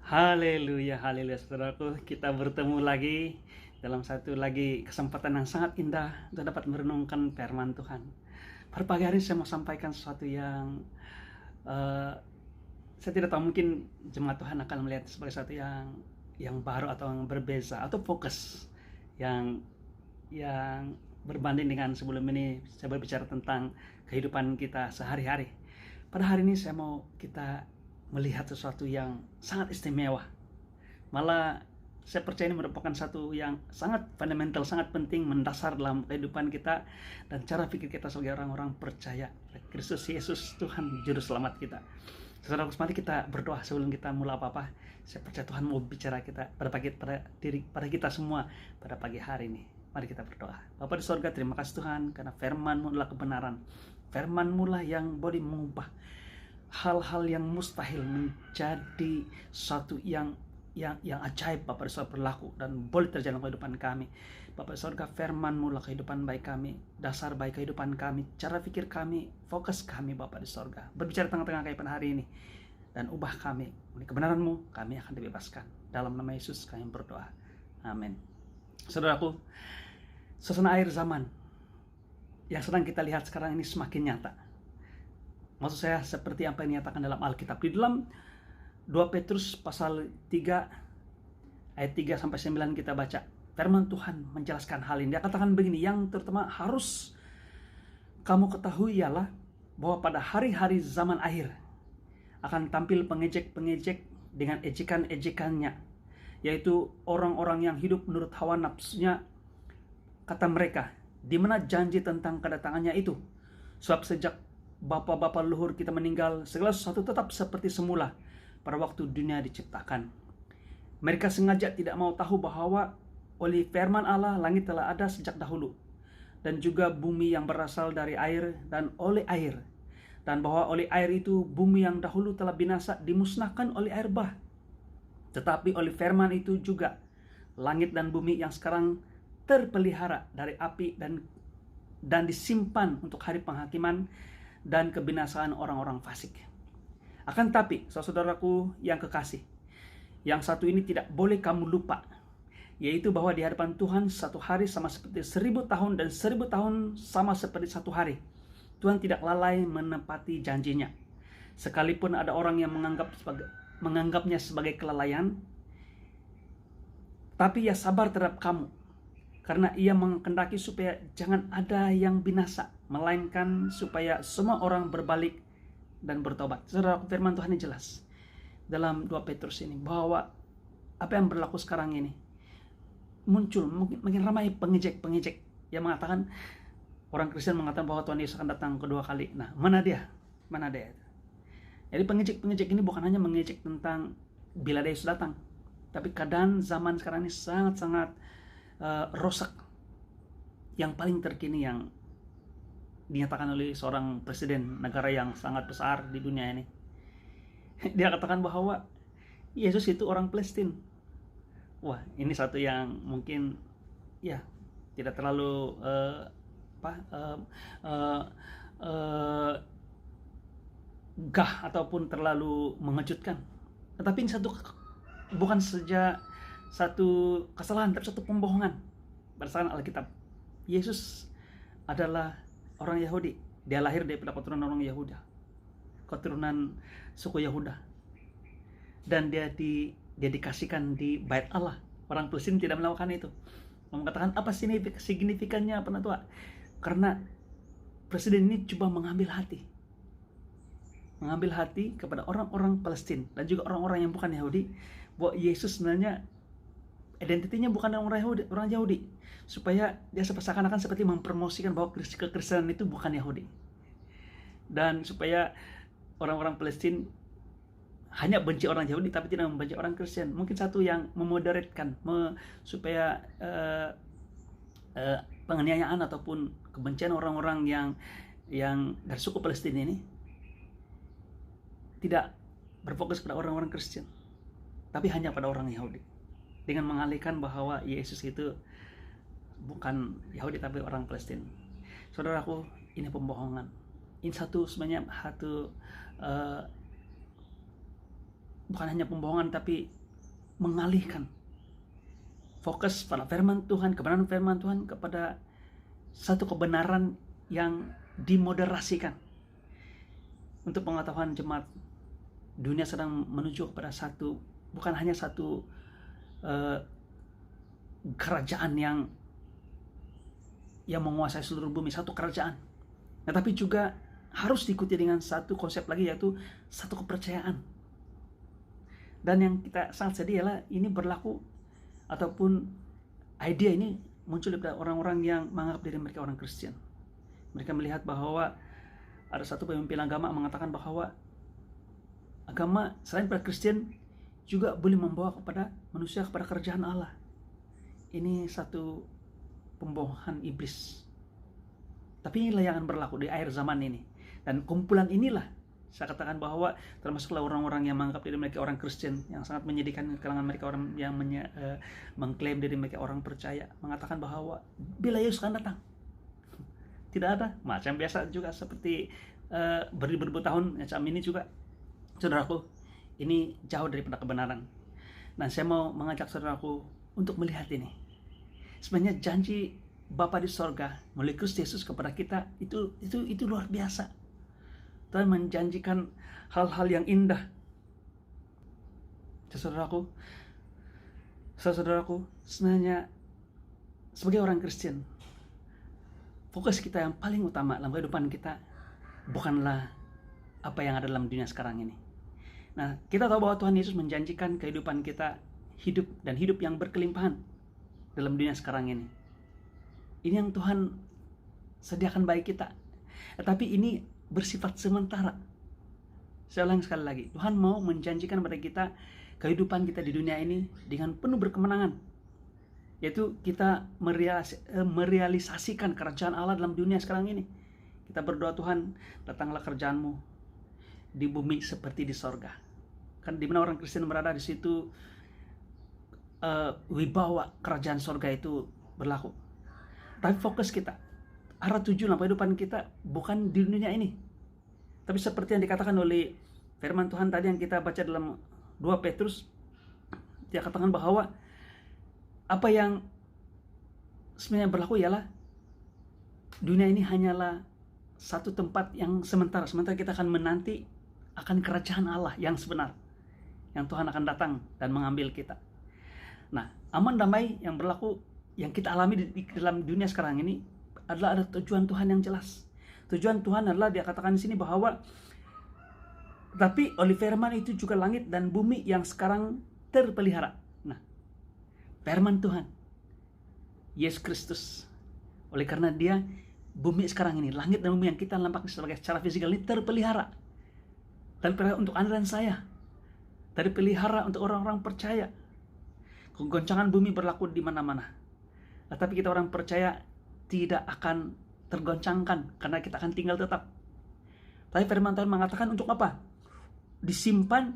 Haleluya, haleluya saudaraku. Kita bertemu lagi dalam satu lagi kesempatan yang sangat indah untuk dapat merenungkan firman Tuhan. Pada pagi hari saya mau sampaikan sesuatu yang eh, saya tidak tahu, mungkin jemaat Tuhan akan melihat sebagai sesuatu yang baru atau yang berbeza atau fokus yang yang berbanding dengan sebelum ini saya berbicara tentang kehidupan kita sehari-hari. Pada hari ini saya mau kita melihat sesuatu yang sangat istimewa. Malah saya percaya ini merupakan satu yang sangat fundamental, sangat penting, mendasar dalam kehidupan kita dan cara pikir kita sebagai orang-orang percaya Kristus Yesus Tuhan Juru Selamat kita. Saudara, mari kita berdoa sebelum kita mulai apa-apa. Saya percaya Tuhan mau bicara kita pada kita semua pada pagi hari ini. Mari kita berdoa. Bapa di sorga, terima kasih Tuhan karena firman-Mu adalah kebenaran. Firman-Mu lah yang boleh mengubah hal-hal yang mustahil menjadi satu yang ajaib Bapak di sorga berlaku dan boleh terjadi dalam kehidupan kami. Bapak di sorga, firman-Mu lah kehidupan baik kami, dasar baik kehidupan kami, cara pikir kami, fokus kami Bapak di sorga. Berbicara tengah-tengah kehidupan hari ini dan ubah kami. Oleh kebenaran-Mu kami akan dibebaskan. Dalam nama Yesus kami berdoa. Amin. Saudaraku, suasana akhir zaman yang sedang kita lihat sekarang ini semakin nyata. Maksud saya seperti apa yang dinyatakan dalam Alkitab. Di dalam 2 Petrus pasal 3 ayat 3 sampai 9 kita baca. Firman Tuhan menjelaskan hal ini. Dia katakan begini, yang terutama harus kamu ketahui ialah bahwa pada hari-hari zaman akhir akan tampil pengejek-pengejek dengan ejekan-ejekannya, yaitu orang-orang yang hidup menurut hawa nafsunya, kata mereka, di mana janji tentang kedatangannya itu. Sebab sejak bapa-bapa leluhur kita meninggal, segala sesuatu tetap seperti semula pada waktu dunia diciptakan. Mereka sengaja tidak mau tahu bahwa oleh firman Allah langit telah ada sejak dahulu, dan juga bumi yang berasal dari air dan oleh air, dan bahwa oleh air itu bumi yang dahulu telah binasa dimusnahkan oleh air bah. Tetapi oleh firman itu juga langit dan bumi yang sekarang terpelihara dari api dan disimpan untuk hari penghakiman dan kebinasaan orang-orang fasik. Akan tapi, saudaraku yang kekasih, yang satu ini tidak boleh kamu lupa, yaitu bahwa di hadapan Tuhan satu hari sama seperti 1000 tahun dan 1000 tahun sama seperti satu hari. Tuhan tidak lalai menepati janjinya. Sekalipun ada orang yang menganggapnya sebagai kelalaian, tapi ia sabar terhadap kamu, karena ia menghendaki supaya jangan ada yang binasa, melainkan supaya semua orang berbalik dan bertobat. Saudara, firman Tuhan ini jelas dalam 2 Petrus ini bahwa apa yang berlaku sekarang ini muncul makin ramai pengejek-pengejek yang mengatakan, orang Kristen mengatakan bahwa Tuhan Yesus akan datang kedua kali. Nah, mana dia? Mana dia? Jadi pengejek-pengejek ini bukan hanya mengejek tentang bila dia Yesus datang, tapi keadaan zaman sekarang ini sangat-sangat rosak. Yang paling terkini yang dinyatakan oleh seorang presiden negara yang sangat besar di dunia ini, dia katakan bahwa Yesus itu orang Palestina. Wah, ini satu yang mungkin ya tidak terlalu gah ataupun terlalu mengejutkan. Tetapi ini bukan saja satu kesalahan, tapi satu pembohongan berdasarkan Alkitab. Yesus adalah orang Yahudi. Dia lahir daripada keturunan orang Yahuda, keturunan suku Yahuda, dan dia dikasihkan di Bait Allah. Orang Palestina tidak melakukan itu. Mengatakan apa signifikannya apa tua? Karena presiden ini coba mengambil hati kepada orang-orang Palestina dan juga orang-orang yang bukan Yahudi, bahwa Yesus sebenarnya identitinya bukan orang Yahudi, supaya dia seakan-akan seperti mempromosikan bahwa kekristenan itu bukan Yahudi, dan supaya orang-orang Palestina hanya benci orang Yahudi tapi tidak membenci orang Kristen. Mungkin satu yang memoderatkan supaya penganiayaan ataupun kebencian orang-orang yang dari suku Palestina ini tidak berfokus pada orang-orang Kristen, tapi hanya pada orang Yahudi, dengan mengalihkan bahwa Yesus itu bukan Yahudi tapi orang Palestina. Saudaraku, ini pembohongan. Ini sebenarnya satu bukan hanya pembohongan, tapi mengalihkan fokus pada firman Tuhan, kebenaran firman Tuhan, kepada satu kebenaran yang dimoderasikan. Untuk pengetahuan jemaat, dunia sedang menuju kepada satu, bukan hanya satu kerajaan yang menguasai seluruh bumi, satu kerajaan. Nah, tapi juga harus diikuti dengan satu konsep lagi, yaitu satu kepercayaan. Dan yang kita sangat sedih adalah ini berlaku, ataupun ide ini muncul dari orang-orang yang menganggap diri mereka orang Kristen. Mereka melihat bahwa ada satu pemimpin agama mengatakan bahwa agama selain pada Kristen juga boleh membawa kepada manusia kepada kerajaan Allah. Ini satu pembohongan iblis. Tapi inilah yang akan berlaku di akhir zaman ini. Dan kumpulan inilah saya katakan bahwa termasuklah orang-orang yang menganggap diri mereka orang Kristen, yang sangat menyedihkan di kalangan mereka, orang yang mengklaim diri mereka orang percaya, mengatakan bahwa bila Yesus akan datang, tidak ada. Macam biasa juga seperti beribu-ribu tahun macam ini juga. Saudaraku, ini jauh daripada kebenaran. Nah, saya mau mengajak saudaraku untuk melihat ini. Sebenarnya janji Bapa di sorga melalui Kristus Yesus kepada kita itu luar biasa. Tuhan menjanjikan hal-hal yang indah. Saudaraku, sebenarnya sebagai orang Kristen, fokus kita yang paling utama dalam kehidupan kita bukanlah apa yang ada dalam dunia sekarang ini. Nah, kita tahu bahwa Tuhan Yesus menjanjikan kehidupan kita hidup, dan hidup yang berkelimpahan dalam dunia sekarang ini. Ini yang Tuhan sediakan bagi kita. Tetapi ini bersifat sementara. Saya ulang sekali lagi, Tuhan mau menjanjikan pada kita kehidupan kita di dunia ini dengan penuh berkemenangan, yaitu kita merealisasikan kerajaan Allah dalam dunia sekarang ini. Kita berdoa, Tuhan, datanglah kerajaan-Mu di bumi seperti di sorga. Kan di mana orang Kristen berada, di situ wibawa kerajaan sorga itu berlaku. Tapi fokus kita, arah tujuan kehidupan kita bukan di dunia ini. Tapi seperti yang dikatakan oleh firman Tuhan tadi yang kita baca dalam 2 Petrus, dia katakan bahwa apa yang sebenarnya berlaku ialah dunia ini hanyalah satu tempat yang sementara. Sementara kita akan menanti akan kerajaan Allah yang sebenar, yang Tuhan akan datang dan mengambil kita. Nah, aman damai yang berlaku, yang kita alami di dalam dunia sekarang ini adalah ada tujuan Tuhan yang jelas. Tujuan Tuhan adalah dia katakan di sini bahwa tapi oleh firman itu juga langit dan bumi yang sekarang terpelihara. Nah, firman Tuhan, Yesus Kristus, oleh karena dia bumi sekarang ini, langit dan bumi yang kita nampak sebagai secara fisikal ini terpelihara. Terpelihara untuk Anda dan saya. Terpelihara untuk orang-orang percaya. Kegoncangan bumi berlaku di mana-mana. Tetapi kita orang percaya tidak akan tergoncangkan karena kita akan tinggal tetap. Tapi firman Tuhan mengatakan untuk apa? Disimpan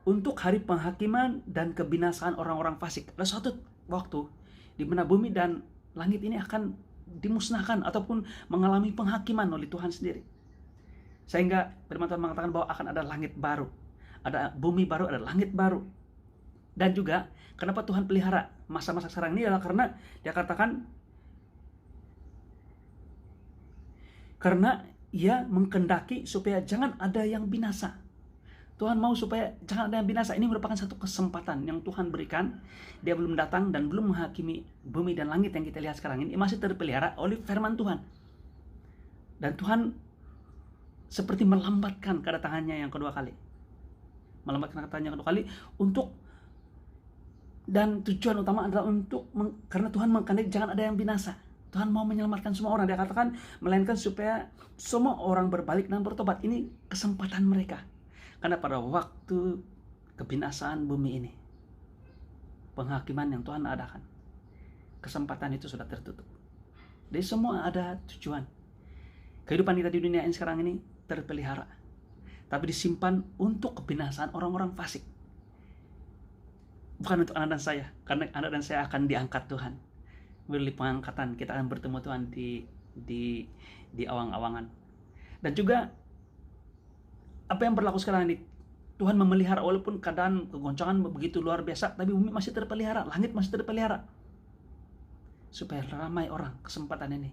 untuk hari penghakiman dan kebinasaan orang-orang fasik. Ada suatu waktu di mana bumi dan langit ini akan dimusnahkan ataupun mengalami penghakiman oleh Tuhan sendiri. Sehingga firman Tuhan mengatakan bahwa akan ada langit baru, ada bumi baru, ada langit baru. Dan juga kenapa Tuhan pelihara masa-masa sekarang ini adalah karena dia katakan karena ia menghendaki supaya jangan ada yang binasa. Tuhan mau supaya jangan ada yang binasa. Ini merupakan satu kesempatan yang Tuhan berikan. Dia belum datang dan belum menghakimi bumi dan langit yang kita lihat sekarang ini. Masih terpelihara oleh firman Tuhan. Dan Tuhan seperti melambatkan kedatangannya yang kedua kali. Melambatkan kedatangannya yang kedua kali untuk, dan tujuan utama adalah untuk karena Tuhan menghendaki jangan ada yang binasa. Tuhan mau menyelamatkan semua orang. Dia katakan melainkan supaya semua orang berbalik dan bertobat. Ini kesempatan mereka. Karena pada waktu kebinasaan bumi ini, penghakiman yang Tuhan adakan, kesempatan itu sudah tertutup. Jadi semua ada tujuan. Kehidupan kita di dunia ini sekarang ini terpelihara, tapi disimpan untuk kebinasaan orang-orang fasik. Bukan untuk Anda dan saya, karena Anda dan saya akan diangkat Tuhan. Melalui pengangkatan kita akan bertemu Tuhan di awang-awangan. Dan juga apa yang berlaku sekarang ini, Tuhan memelihara, walaupun keadaan kegoncangan begitu luar biasa, tapi bumi masih terpelihara, langit masih terpelihara. Supaya ramai orang kesempatan ini,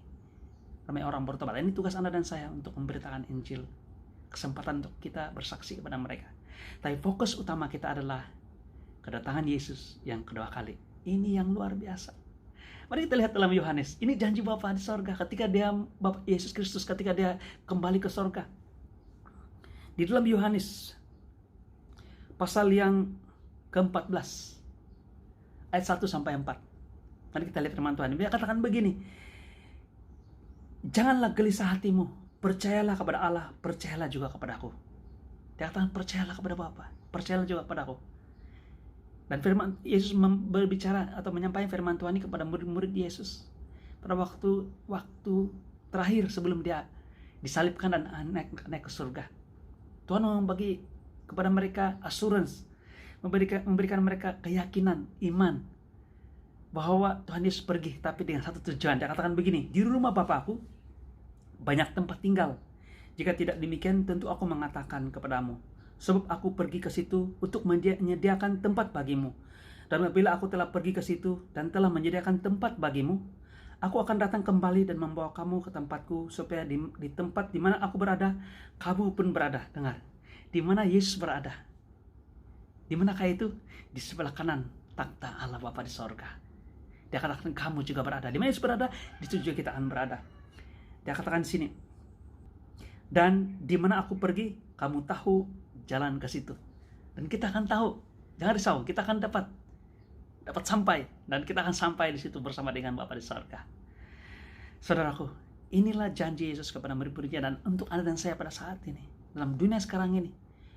ramai orang bertobat. Ini tugas Anda dan saya untuk memberitakan Injil. Kesempatan untuk kita bersaksi kepada mereka. Tapi fokus utama kita adalah kedatangan Yesus yang kedua kali. Ini yang luar biasa. Mari kita lihat dalam Yohanes. Ini janji Bapa di sorga ketika dia, Bapak Yesus Kristus ketika dia kembali ke sorga. Di dalam Yohanes pasal yang ke-14 ayat 1 sampai 4. Mari kita lihat firman Tuhan. Dia katakan begini. Janganlah gelisah hatimu, percayalah kepada Allah, percayalah juga kepada aku. Dia katakan percayalah kepada Bapa, percayalah juga kepada aku. Dan firman Yesus berbicara atau menyampaikan firman Tuhan ini kepada murid-murid Yesus pada waktu terakhir sebelum dia disalibkan dan naik ke surga. Tuhan membagi kepada mereka assurance, memberikan mereka keyakinan, iman bahwa Tuhan Yesus pergi, tapi dengan satu tujuan. Dia katakan begini, di rumah Bapakku banyak tempat tinggal. Jika tidak demikian, tentu aku mengatakan kepadamu, sebab aku pergi ke situ untuk menyediakan tempat bagimu. Dan apabila aku telah pergi ke situ dan telah menyediakan tempat bagimu, aku akan datang kembali dan membawa kamu ke tempatku, supaya di tempat di mana aku berada, kamu pun berada. Dengar, di mana Yesus berada. Di manakah itu? Di sebelah kanan takhta Allah Bapa di sorga. Dia katakan kamu juga berada. Di mana Yesus berada, di situ juga kita akan berada. Dia katakan di sini, dan di mana aku pergi, kamu tahu jalan ke situ. Dan kita akan tahu, jangan risau, kita akan dapat sampai, dan kita akan sampai di situ bersama dengan Bapa di sorga. Saudaraku, inilah janji Yesus kepada murid-muridnya dan untuk Anda dan saya pada saat ini. Dalam dunia sekarang ini,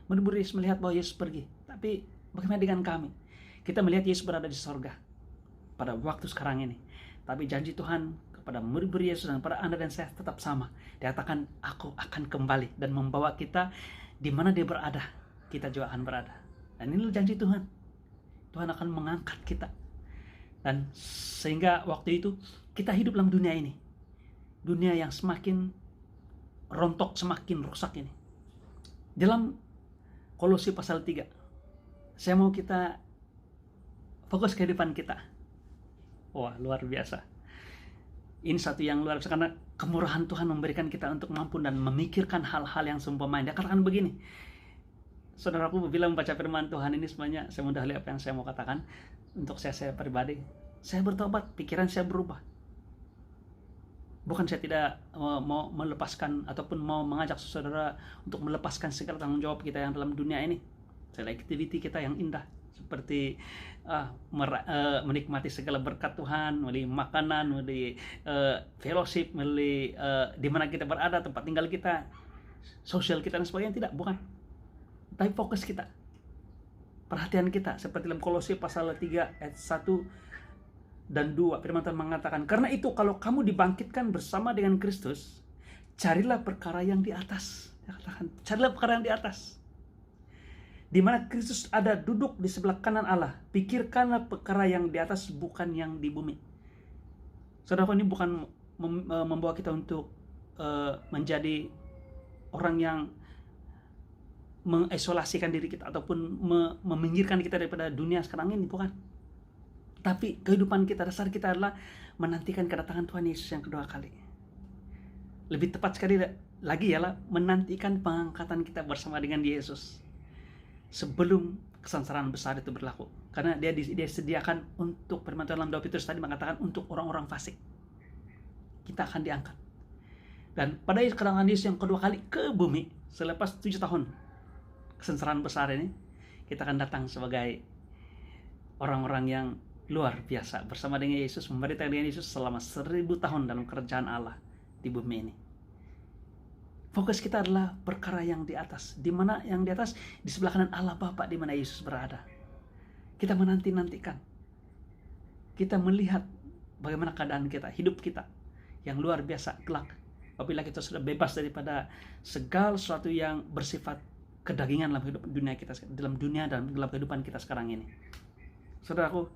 murid-murid Yesus melihat bahwa Yesus pergi. Tapi bagaimana dengan kami? Kita melihat Yesus berada di sorga pada waktu sekarang ini. Tapi janji Tuhan kepada murid-murid Yesus dan pada Anda dan saya tetap sama. Dia katakan, aku akan kembali dan membawa kita di mana dia berada, kita juga akan berada. Dan inilah janji Tuhan. Tuhan akan mengangkat kita. Dan sehingga waktu itu kita hidup dalam dunia ini. Dunia yang semakin rontok, semakin rusak ini. Dalam Kolose pasal 3, saya mau kita fokus kehidupan kita. Wah, luar biasa. Ini satu yang luar biasa karena kemurahan Tuhan memberikan kita untuk mampu dan memikirkan hal-hal yang seumpama. Dia katakan begini. Saudaraku, bila membaca firman Tuhan ini semuanya, saya mendahului apa yang saya mau katakan. Untuk saya pribadi, saya bertobat, pikiran saya berubah. Bukan saya tidak mau melepaskan ataupun mau mengajak saudara untuk melepaskan segala tanggung jawab kita yang dalam dunia ini. Selectivity kita yang indah, seperti menikmati segala berkat Tuhan, melalui makanan, melalui fellowship, melalui di mana kita berada, tempat tinggal kita, sosial kita dan sebagainya. Tidak, bukan. Tapi fokus kita, perhatian kita, seperti dalam Kolose pasal 3 ayat 1 dan 2, firman Tuhan mengatakan, karena itu kalau kamu dibangkitkan bersama dengan Kristus, carilah perkara yang di atas. Dia katakan, carilah perkara yang di atas, di mana Kristus ada duduk di sebelah kanan Allah. Pikirkanlah perkara yang di atas, bukan yang di bumi. Saudara, ini bukan membawa kita untuk menjadi orang yang mengisolasikan diri kita ataupun meminggirkan kita daripada dunia sekarang ini, bukan. Tapi kehidupan kita, dasar kita adalah menantikan kedatangan Tuhan Yesus yang kedua kali. Lebih tepat sekali lagi ialah menantikan pengangkatan kita bersama dengan Yesus sebelum kesengsaraan besar itu berlaku. Karena dia disediakan untuk, firman Tuhan dalam 2 Petrus tadi mengatakan, untuk orang-orang fasik. Kita akan diangkat. Dan pada kedatangan Yesus yang kedua kali ke bumi, selepas 7 tahun kesengsaraan besar ini, kita akan datang sebagai orang-orang yang luar biasa bersama dengan Yesus, memberitakan dengan Yesus selama 1000 tahun dalam kerajaan Allah di bumi ini. Fokus kita adalah perkara yang di atas. Di mana yang di atas? Di sebelah kanan Allah Bapa, di mana Yesus berada. Kita menanti-nantikan. Kita melihat bagaimana keadaan kita, hidup kita yang luar biasa kelak. Apabila kita sudah bebas daripada segala sesuatu yang bersifat kedagingan dalam hidup dunia kita, dalam dunia dan dalam kehidupan kita sekarang ini. Saudaraku,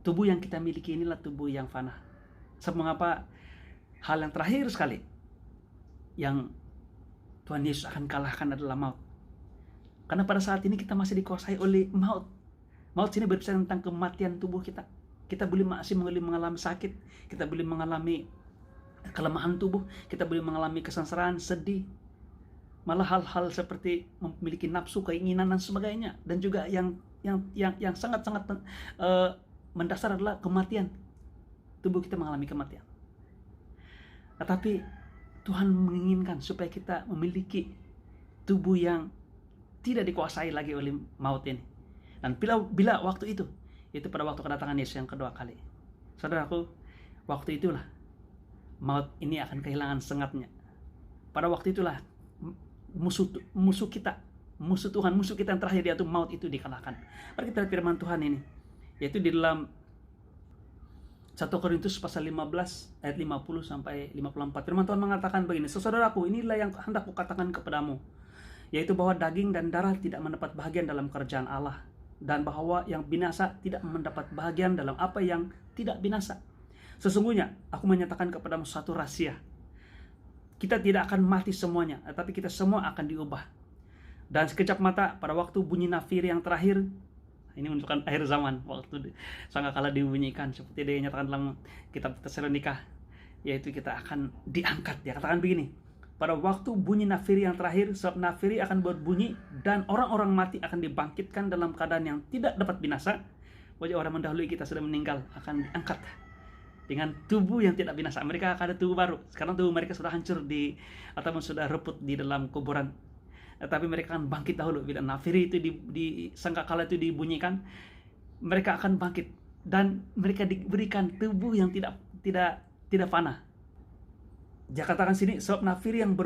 tubuh yang kita miliki inilah tubuh yang fana. Sebab mengapa hal yang terakhir sekali yang Tuhan Yesus akan kalahkan adalah maut. Karena pada saat ini kita masih dikuasai oleh maut. Maut sini berbicara tentang kematian tubuh kita. Kita masih mengalami sakit, kita boleh mengalami kelemahan tubuh, kita boleh mengalami kesengsaraan, sedih, malah hal-hal seperti memiliki nafsu, keinginan dan sebagainya. Dan juga yang sangat-sangat mendasar adalah kematian. Tubuh kita mengalami kematian. Tetapi Tuhan menginginkan supaya kita memiliki tubuh yang tidak dikuasai lagi oleh maut ini. Dan bila waktu itu pada waktu kedatangan Yesus yang kedua kali, saudaraku, waktu itulah maut ini akan kehilangan sengatnya. Pada waktu itulah musuh kita, musuh Tuhan, musuh kita yang terakhir, yaitu maut, itu dikalahkan. Mari kita lihat firman Tuhan ini, yaitu di dalam 1 Korintus pasal 15 ayat 50 sampai 54. Firman Tuhan mengatakan begini, "Saudaraku, inilah yang hendak kukatakan kepadamu, yaitu bahwa daging dan darah tidak mendapat bahagian dalam kerajaan Allah, dan bahwa yang binasa tidak mendapat bahagian dalam apa yang tidak binasa. Sesungguhnya aku menyatakan kepadamu satu rahasia. Kita tidak akan mati semuanya, tetapi kita semua akan diubah. Dan sekejap mata, pada waktu bunyi nafir yang terakhir," ini menunjukkan akhir zaman, waktu sangkakala dibunyikan, seperti dia nyatakan dalam kitab Tesalonika, yaitu kita akan diangkat. Dia katakan begini, "Pada waktu bunyi nafiri yang terakhir, sebab nafiri akan berbunyi dan orang-orang mati akan dibangkitkan dalam keadaan yang tidak dapat binasa." Wajah orang mendahului kita sudah meninggal akan diangkat dengan tubuh yang tidak binasa. Mereka akan ada tubuh baru. Sekarang tubuh mereka sudah hancur ataupun sudah reput di dalam kuburan. Tapi mereka akan bangkit dahulu. Bila nafiri itu di sangkakala itu dibunyikan, mereka akan bangkit dan mereka diberikan tubuh yang tidak panah. Dia katakan sini, sebab nafiri akan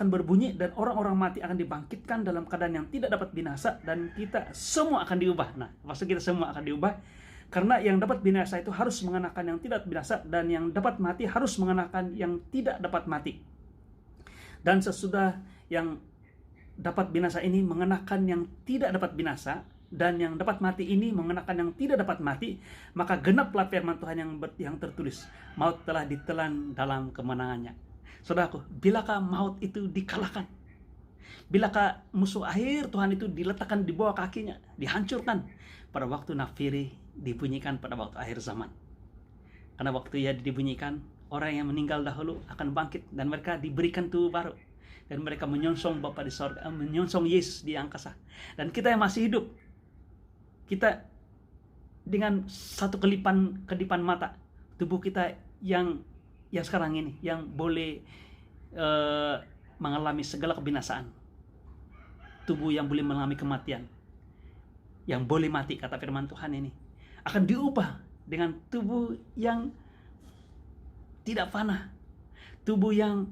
berbunyi dan orang-orang mati akan dibangkitkan dalam keadaan yang tidak dapat binasa, dan kita semua akan diubah. Nah, maksud kita semua akan diubah, karena yang dapat binasa itu harus mengenakan yang tidak binasa, dan yang dapat mati harus mengenakan yang tidak dapat mati. Dan sesudah yang dapat binasa ini mengenakan yang tidak dapat binasa, dan yang dapat mati ini mengenakan yang tidak dapat mati, maka genaplah firman Tuhan yang tertulis, maut telah ditelan dalam kemenangannya. Saudaraku, bilakah maut itu dikalahkan? Bilakah musuh akhir Tuhan itu diletakkan di bawah kakinya, dihancurkan pada waktu nafiri dibunyikan pada waktu akhir zaman? Karena waktu ia dibunyikan, orang yang meninggal dahulu akan bangkit dan mereka diberikan tubuh baru, dan mereka menyongsong Bapa di sorga, menyongsong Yesus di angkasa. Dan kita yang masih hidup, kita dengan satu kedipan mata, tubuh kita yang sekarang ini, yang boleh mengalami segala kebinasaan, tubuh yang boleh mengalami kematian, yang boleh mati, kata firman Tuhan ini, akan diubah dengan tubuh yang tidak panah, tubuh yang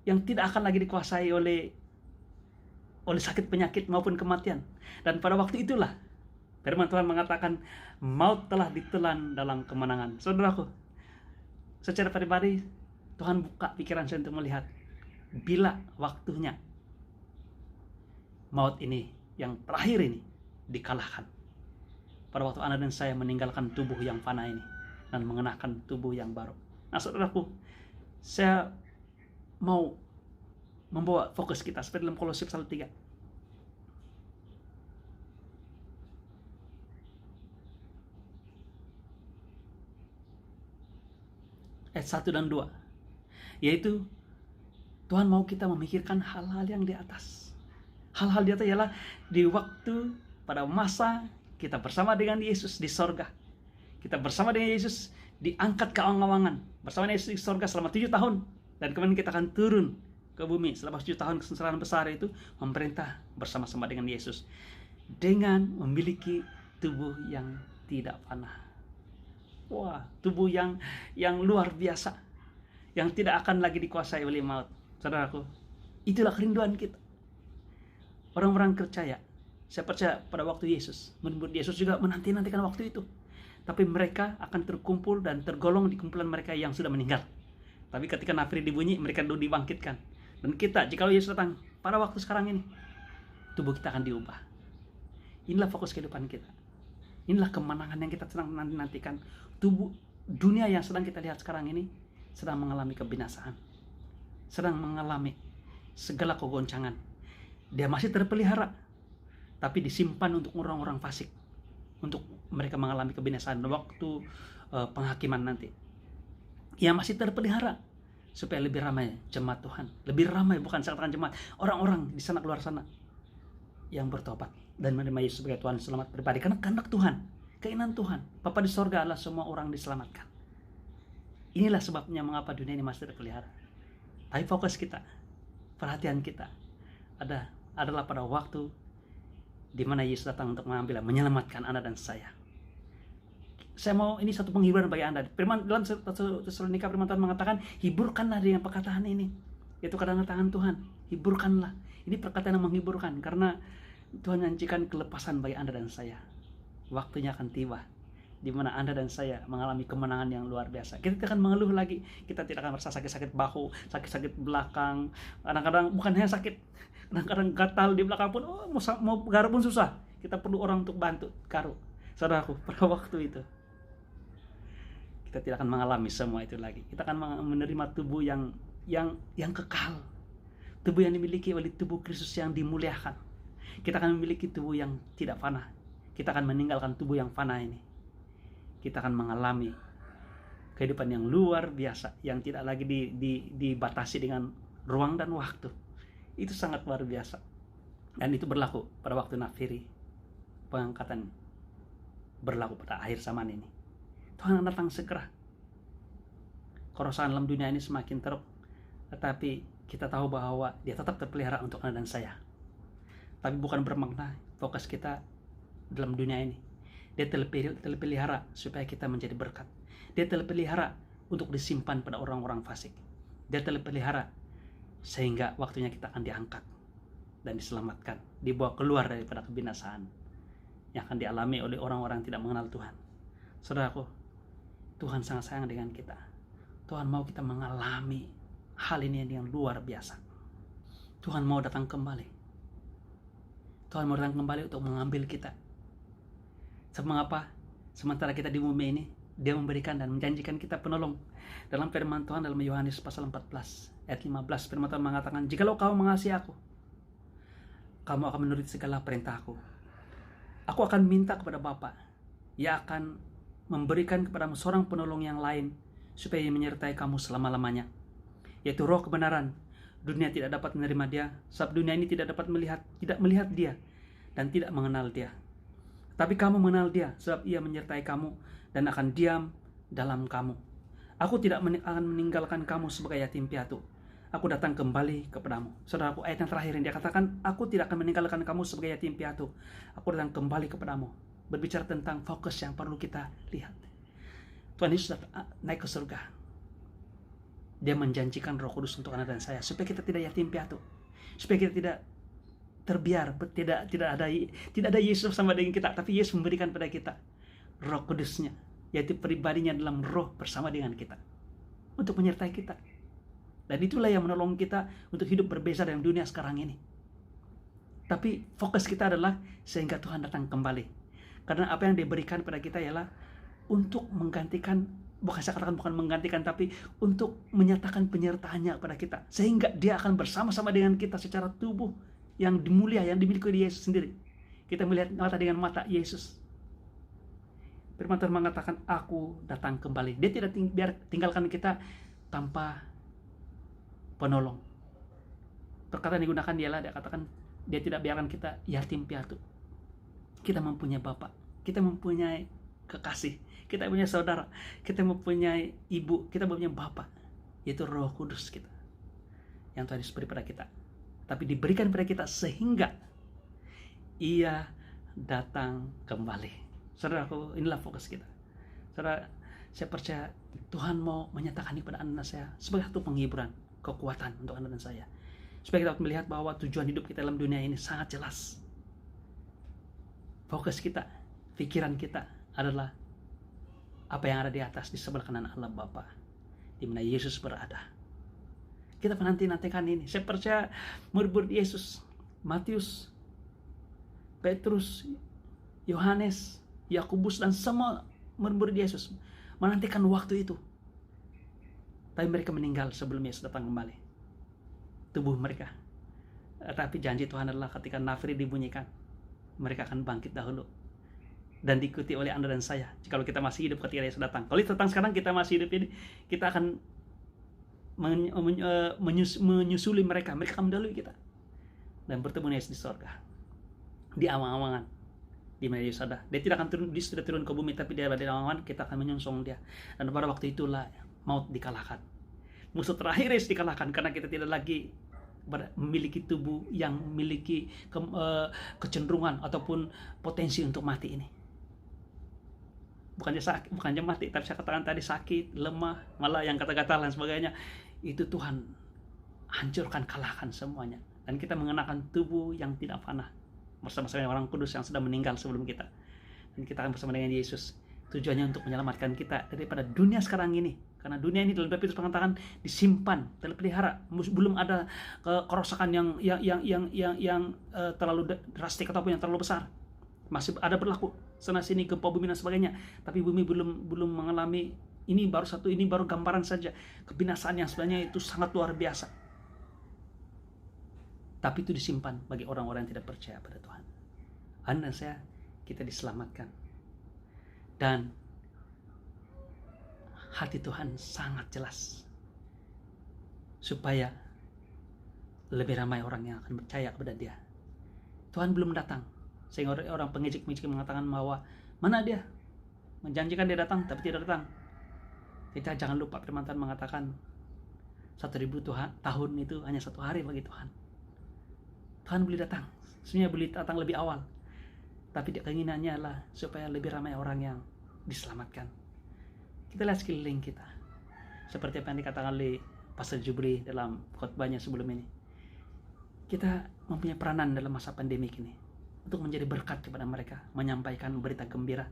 tidak akan lagi dikuasai oleh sakit penyakit maupun kematian. Dan pada waktu itulah firman Tuhan mengatakan maut telah ditelan dalam kemenangan. Saudaraku, secara pribadi Tuhan buka pikiran saya untuk melihat bila waktunya maut ini yang terakhir ini dikalahkan. Pada waktu Anda dan saya meninggalkan tubuh yang fana ini dan mengenakan tubuh yang baru. Nah, saudaraku, saya mau membawa fokus kita seperti dalam Kolose pasal 3. Ayat 1 dan 2. Yaitu Tuhan mau kita memikirkan hal-hal yang di atas. Hal-hal di atas ialah di waktu pada masa kita bersama dengan Yesus di sorga. Kita bersama dengan Yesus diangkat ke awang-awangan. Bersama dengan Yesus di sorga selama 7 tahun. Dan kemudian kita akan turun ke bumi setelah 7 tahun kesengsaraan besar itu, memerintah bersama-sama dengan Yesus dengan memiliki tubuh yang tidak panah. Wah, tubuh yang luar biasa, yang tidak akan lagi dikuasai oleh maut. Saudaraku, itulah kerinduan kita. Orang-orang percaya, saya percaya pada waktu Yesus, murid Yesus juga menanti-nantikan waktu itu. Tapi mereka akan terkumpul dan tergolong di kumpulan mereka yang sudah meninggal. Tapi ketika nafiri dibunyi, mereka dulu dibangkitkan. Dan kita, jika Yesus datang pada waktu sekarang ini, tubuh kita akan diubah. Inilah fokus kehidupan kita. Inilah kemenangan yang kita sedang nantikan. Tubuh dunia yang sedang kita lihat sekarang ini sedang mengalami kebinasaan, sedang mengalami segala kegoncangan. Dia masih terpelihara, tapi disimpan untuk orang-orang fasik, untuk mereka mengalami kebinasaan waktu penghakiman nanti. Ia masih terpelihara supaya lebih ramai jemaat Tuhan, lebih ramai, bukan sekatakan jemaat, orang-orang di sana keluar sana yang bertobat dan menerima Yesus sebagai Tuhan selamat pribadi, karena kehendak Tuhan, keinginan Tuhan Bapa di sorga adalah semua orang diselamatkan. Inilah sebabnya mengapa dunia ini masih terpelihara. Tapi fokus kita, perhatian kita adalah pada waktu di mana Yesus datang untuk mengambil, menyelamatkan Anda dan saya. Saya mau, ini satu penghiburan bagi Anda. Firman dalam 1 Tesalonika, firman Tuhan mengatakan, hiburkanlah dengan perkataan ini. Itu kedatangan Tuhan, hiburkanlah. Ini perkataan yang menghiburkan, karena Tuhan janjikan kelepasan bagi Anda dan saya. Waktunya akan tiba di mana Anda dan saya mengalami kemenangan yang luar biasa. Kita tidak akan mengeluh lagi, kita tidak akan merasa sakit-sakit bahu, sakit-sakit belakang. Kadang-kadang bukan hanya sakit, kadang-kadang gatal di belakang pun, mau garuk pun susah. Kita perlu orang untuk bantu garuk. Saudaraku, pada waktu itu kita tidak akan mengalami semua itu lagi. Kita akan menerima tubuh yang kekal, tubuh yang dimiliki oleh tubuh Kristus yang dimuliakan. Kita akan memiliki tubuh yang tidak fana. Kita akan meninggalkan tubuh yang fana ini. Kita akan mengalami kehidupan yang luar biasa, yang tidak lagi dibatasi dengan ruang dan waktu. Itu sangat luar biasa. Dan itu berlaku pada waktu nafiri, pengangkatan, berlaku pada akhir zaman ini. Tuhan akan datang segera. Kerosahan dalam dunia ini semakin teruk, tetapi kita tahu bahwa Dia tetap terpelihara untuk Anda dan saya. Tapi bukan bermakna fokus kita dalam dunia ini. Dia terpelihara supaya kita menjadi berkat. Dia terpelihara untuk disimpan pada orang-orang fasik. Dia terpelihara sehingga waktunya kita akan diangkat dan diselamatkan, dibawa keluar daripada kebinasaan yang akan dialami oleh orang-orang yang tidak mengenal Tuhan. Saudaraku, Tuhan sangat sayang dengan kita. Tuhan mau kita mengalami hal ini yang luar biasa. Tuhan mau datang kembali. Tuhan mau datang kembali untuk mengambil kita. Sebab mengapa? Sementara kita di bumi ini, Dia memberikan dan menjanjikan kita penolong. Dalam firman Tuhan dalam Yohanes pasal 14 ayat 15, firman Tuhan mengatakan, jikalau kamu mengasihi aku, kamu akan menuruti segala perintahku. Aku akan minta kepada Bapa, Ia akan memberikan kepadamu seorang penolong yang lain, supaya Ia menyertai kamu selama-lamanya, yaitu Roh kebenaran. Dunia tidak dapat menerima Dia, sebab dunia ini tidak dapat tidak melihat Dia dan tidak mengenal Dia. Tapi kamu mengenal Dia, sebab Ia menyertai kamu dan akan diam dalam kamu. Aku tidak akan meninggalkan kamu sebagai yatim piatu. Aku datang kembali kepadamu. Saudaraku, ayat yang terakhir yang Dia katakan, aku tidak akan meninggalkan kamu sebagai yatim piatu. Aku datang kembali kepadamu. Berbicara tentang fokus yang perlu kita lihat. Tuhan Yesus naik ke surga. Dia menjanjikan Roh Kudus untuk Anda dan saya, supaya kita tidak yatim piatu, supaya kita tidak terbiar, tidak ada Yesus sama dengan kita, tapi Yesus memberikan pada kita Roh Kudusnya, yaitu pribadinya dalam roh bersama dengan kita, untuk menyertai kita. Dan itulah yang menolong kita untuk hidup berbeza dalam dunia sekarang ini. Tapi fokus kita adalah sehingga Tuhan datang kembali. Karena apa yang diberikan pada kita ialah untuk menggantikan, bukan menggantikan, tapi untuk menyatakan penyertaannya kepada kita, sehingga Dia akan bersama-sama dengan kita secara tubuh yang mulia, yang dimiliki oleh Yesus sendiri. Kita melihat mata dengan mata Yesus. Firman Tuhan mengatakan, aku datang kembali. Dia tidak tinggalkan kita tanpa penolong. Perkataan yang digunakan Dia katakan, Dia tidak biarkan kita yatim piatu. Kita mempunyai Bapa, kita mempunyai kekasih, kita punya saudara, kita mempunyai ibu, kita mempunyai Bapa, yaitu Roh Kudus kita yang Tuhan Yesus beri pada kita. Tapi diberikan pada kita sehingga Ia datang kembali. Saudaraku, inilah fokus kita. Saudara, saya percaya Tuhan mau menyatakan kepada Anda dan saya sebagai satu penghiburan, kekuatan untuk Anda dan saya, supaya kita dapat melihat bahwa tujuan hidup kita dalam dunia ini sangat jelas. Fokus kita, pikiran kita adalah apa yang ada di atas, di sebelah kanan Allah Bapa, di mana Yesus berada. Kita menanti-nantikan ini. Saya percaya murid-murid Yesus, Matius, Petrus, Yohanes, Yakobus, dan semua murid-murid Yesus menantikan waktu itu. Tapi mereka meninggal sebelum Yesus datang kembali. Tubuh mereka Tapi janji Tuhan adalah ketika nafiri dibunyikan, mereka akan bangkit dahulu dan diikuti oleh Anda dan saya. Kalau kita masih hidup ketika Yesus datang. Kalau datang sekarang kita masih hidup ini, kita akan menyusuli mereka. Mereka akan mendahului kita dan bertemu Yesus di surga, di awang-awangan, di mana Yesus ada. Dia tidak akan turun, dia sudah turun ke bumi, tapi dia ada di awang-awangan. Kita akan menyongsong dia, dan pada waktu itulah maut dikalahkan, musuh terakhir Yesus dikalahkan, karena kita tidak lagi memiliki tubuh yang memiliki kecenderungan ataupun potensi untuk mati ini. Bukannya mati, tapi saya katakan tadi sakit, lemah, malah yang kata-kata dan sebagainya, itu Tuhan hancurkan, kalahkan semuanya, dan kita mengenakan tubuh yang tidak fana bersama-sama orang kudus yang sudah meninggal sebelum kita, dan kita akan bersama dengan Yesus. Tujuannya untuk menyelamatkan kita daripada dunia sekarang ini, karena dunia ini dalam Petrus mengatakan disimpan, terpelihara, belum ada kerusakan yang terlalu drastik ataupun yang terlalu besar. Masih ada berlaku sana sini gempa bumi dan sebagainya, tapi bumi belum mengalami ini. Baru gambaran saja kebinasaan yang sebenarnya itu sangat luar biasa. Tapi itu disimpan bagi orang-orang yang tidak percaya pada Tuhan. Anda dan saya, kita diselamatkan, dan hati Tuhan sangat jelas supaya lebih ramai orang yang akan percaya kepada Dia. Tuhan belum datang, sehingga orang pengejek-mengejek mengatakan bahwa mana dia, menjanjikan dia datang tapi tidak datang. Kita jangan lupa firman Tuhan mengatakan 1.000 tahun itu hanya 1 hari bagi Tuhan. Tuhan boleh datang, sebenarnya boleh datang lebih awal, tapi keinginannya adalah supaya lebih ramai orang yang diselamatkan. Kita lihat sekeliling kita, seperti apa yang dikatakan oleh Pastor Jubli dalam khotbahnya sebelum ini. Kita mempunyai peranan dalam masa pandemik ini untuk menjadi berkat kepada mereka, menyampaikan berita gembira,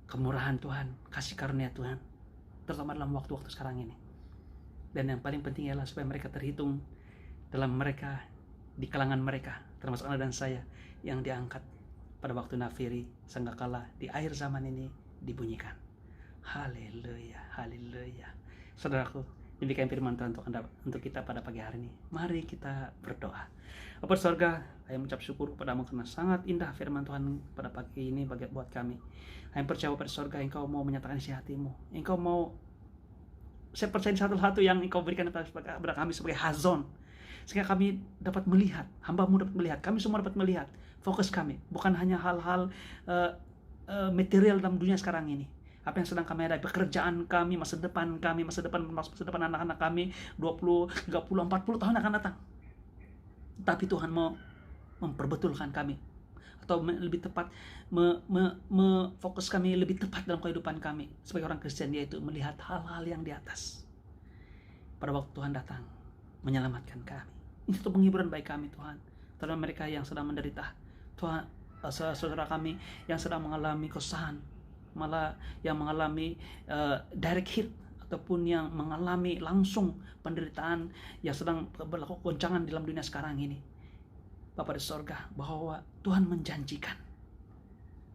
kemurahan Tuhan, kasih karunia Tuhan, terutama dalam waktu-waktu sekarang ini. Dan yang paling penting adalah supaya mereka terhitung dalam mereka, di kalangan mereka, termasuk Anda dan saya, yang diangkat pada waktu nafiri sangkakala di akhir zaman ini dibunyikan. Haleluya, haleluya. Saudaraku, demikian firman Tuhan untuk kita pada pagi hari ini. Mari kita berdoa. Bapa surga, saya mengucap syukur kepadamu karena sangat indah firman Tuhan pada pagi ini buat kami. Saya percaya pada surga, Engkau mau menyatakan isi hatimu. Engkau mau, saya percaya satu-satu yang Engkau berikan kepada kami sebagai hazon, sehingga kami dapat melihat, hamba-Mu dapat melihat, kami semua dapat melihat. Fokus kami bukan hanya hal-hal material dalam dunia sekarang ini, apa yang sedang kami hadapi, pekerjaan kami, masa depan anak-anak kami 20, 30, 40 tahun akan datang. Tapi Tuhan mau memperbetulkan kami, atau lebih tepat fokus kami lebih tepat dalam kehidupan kami sebagai orang Kristen, yaitu melihat hal-hal yang di atas pada waktu Tuhan datang menyelamatkan kami. Ini untuk penghiburan bagi kami Tuhan, terutama mereka yang sedang menderita Tuhan, saudara kami yang sedang mengalami kesusahan, malah yang mengalami direct hit, ataupun yang mengalami langsung penderitaan yang sedang berlaku goncangan dalam dunia sekarang ini. Bapa di sorga, bahwa Tuhan menjanjikan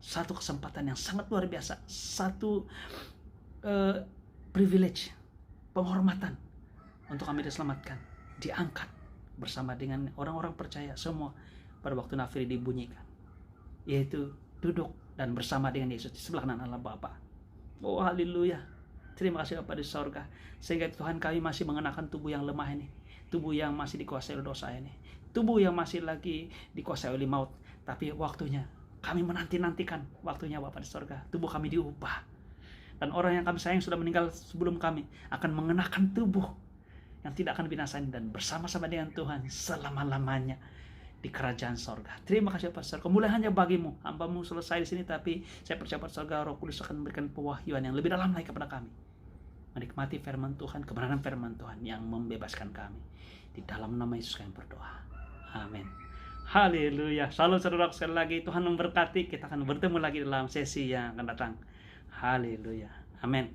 satu kesempatan yang sangat luar biasa, satu privilege, penghormatan untuk kami diselamatkan, diangkat bersama dengan orang-orang percaya semua pada waktu nafiri dibunyikan, yaitu duduk dan bersama dengan Yesus di sebelah kanan Allah Bapa. Oh haleluya. Terima kasih Bapa di sorga, sehingga Tuhan kami masih mengenakan tubuh yang lemah ini, tubuh yang masih dikuasai oleh dosa ini, tubuh yang masih lagi dikuasai oleh maut. Tapi waktunya, kami menanti-nantikan waktunya Bapa di sorga, tubuh kami diubah, dan orang yang kami sayang sudah meninggal sebelum kami akan mengenakan tubuh yang tidak akan binasa dan bersama-sama dengan Tuhan selama-lamanya di kerajaan sorga. Terima kasih Pak Sorga, kemuliaannya bagimu. Hamba-Mu selesai di sini, tapi saya percaya Pak Sorga, Roh Kudus akan memberikan pewahyuan yang lebih dalam lagi kepada kami, menikmati firman Tuhan, kebenaran firman Tuhan yang membebaskan kami. Di dalam nama Yesus kami berdoa, amin. Haleluya. Salam saudara, sekali lagi Tuhan memberkati. Kita akan bertemu lagi dalam sesi yang akan datang. Haleluya, amin.